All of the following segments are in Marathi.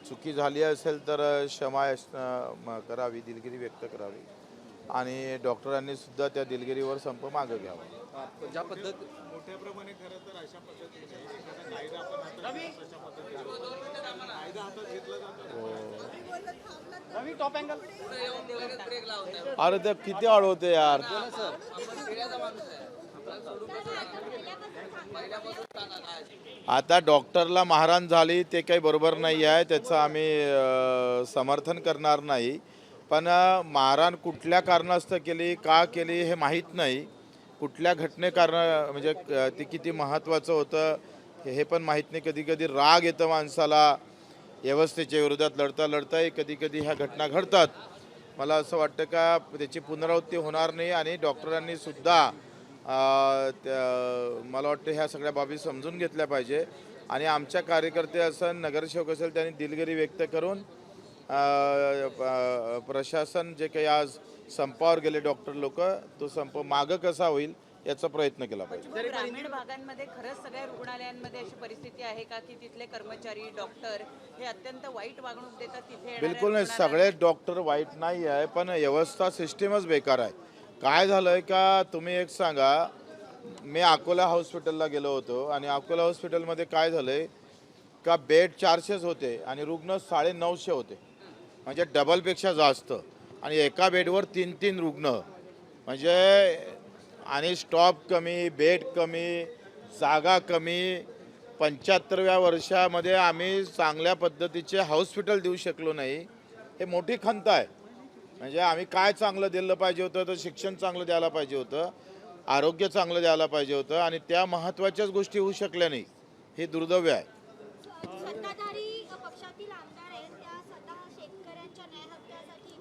चुकी झाली असेल तर क्षमा करावी, दिलगिरी व्यक्त करावी आणि डॉक्टरांनी सुद्धा त्या दिलगिरीवर संप मागे घ्यावा. ज्या पद्धत मोठ्या प्रमाणे खरं तर अशा पद्धतीने एखादा कायदा आपण हातात घेतो, तशा पद्धतीने कायदा हातात घेतला जातो. टॉप अँगल अरे ते किती अडवते यार. आता डॉक्टरला मारहाण झाली ते काही बरोबर नाही आहे, त्याचं आम्ही समर्थन करणार नाही. पण मारहाण कुठल्या कारणास्तव केली, का केली हे माहीत नाही. कुठल्या कारण म्हणजे ते किती महत्त्वाचं होतं हे पण माहीत नाही. कधी कधी राग येतं माणसाला, व्यवस्थेच्या विरोधात लढता लढताही कधी कधी ह्या घटना घडतात. मला असं वाटतं का त्याची पुनरावृत्ती होणार नाही आणि डॉक्टरांनी सुद्धा मला वाटतं ह्या सगळ्या बाबी समजून घेतल्या पाहिजे. आणि आमच्या कार्यकर्ते असेल, नगरसेवक असेल, त्यांनी दिलगिरी व्यक्त करून प्रशासन जे काही आज संपावर गेले डॉक्टर लोक, तो संप मागं कसा होईल याचा प्रयत्न केला पाहिजे. ग्रामीण भागांमध्ये खरंच सगळ्या रुग्णालयांमध्ये अशी परिस्थिती आहे का की तिथले कर्मचारी डॉक्टर हे अत्यंत वाईट वागणूक देतात तिथे? बिलकुल नाही, सगळे डॉक्टर वाईट नाही आहे, पण व्यवस्था सिस्टीमच बेकार आहे. काय झालं आहे का तुम्ही एक सांगा. मी अकोला हॉस्पिटलला गेलो होतो आणि अकोला हॉस्पिटलमध्ये काय झालं आहे का बेड 400 होते आणि रुग्ण 950 होते, म्हणजे डबलपेक्षा जास्त. आणि एका बेडवर 3-3 रुग्ण, म्हणजे आणि स्टॉप कमी, बेड कमी, जागा कमी. 75व्या वर्षामध्ये आम्ही चांगल्या पद्धतीचे हॉस्पिटल देऊ शकलो नाही, हे मोठी खंत आहे. म्हणजे आम्ही काय चांगलं दिलं पाहिजे होतं, तर शिक्षण चांगलं द्यायला पाहिजे होतं, आरोग्य चांगलं द्यायला पाहिजे होतं, आणि त्या महत्त्वाच्याच गोष्टी होऊ शकल्या नाही. हे दुर्दैव आहे. सत्ताधारी पक्षातील आमदार आहेत, त्या स्वतः शेतकऱ्यांच्या न्याय हक्कासाठी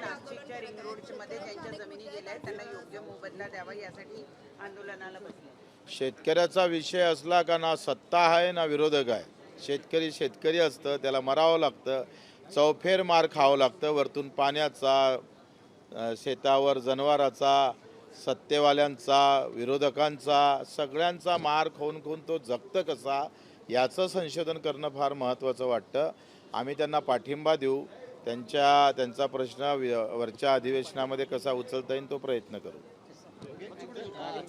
नाशिकच्या रिंग रोडमध्ये ज्यांच्या जमिनी गेल्या आहेत त्यांना योग्य मोबदला द्यावा यासाठी आंदोलनाला बसले. शेतकऱ्याचा विषय असला का ना सत्ता आहे ना विरोधक आहे. शेतकरी शेतकरी असतं, त्याला मरावं लागतं, चौफेर मार खावं लागतं, वरतून पाण्याचा, शेतावर जनावराचा, सत्तेवाल्यांचा, विरोधकांचा, सगळ्यांचा मार खाऊन खाऊन तो जगतं कसा याचं संशोधन करणं फार महत्त्वाचं वाटतं. आम्ही त्यांना पाठिंबा देऊ, त्यांचा प्रश्न वरच्या अधिवेशनामध्ये कसा उचलता येईल तो प्रयत्न करू.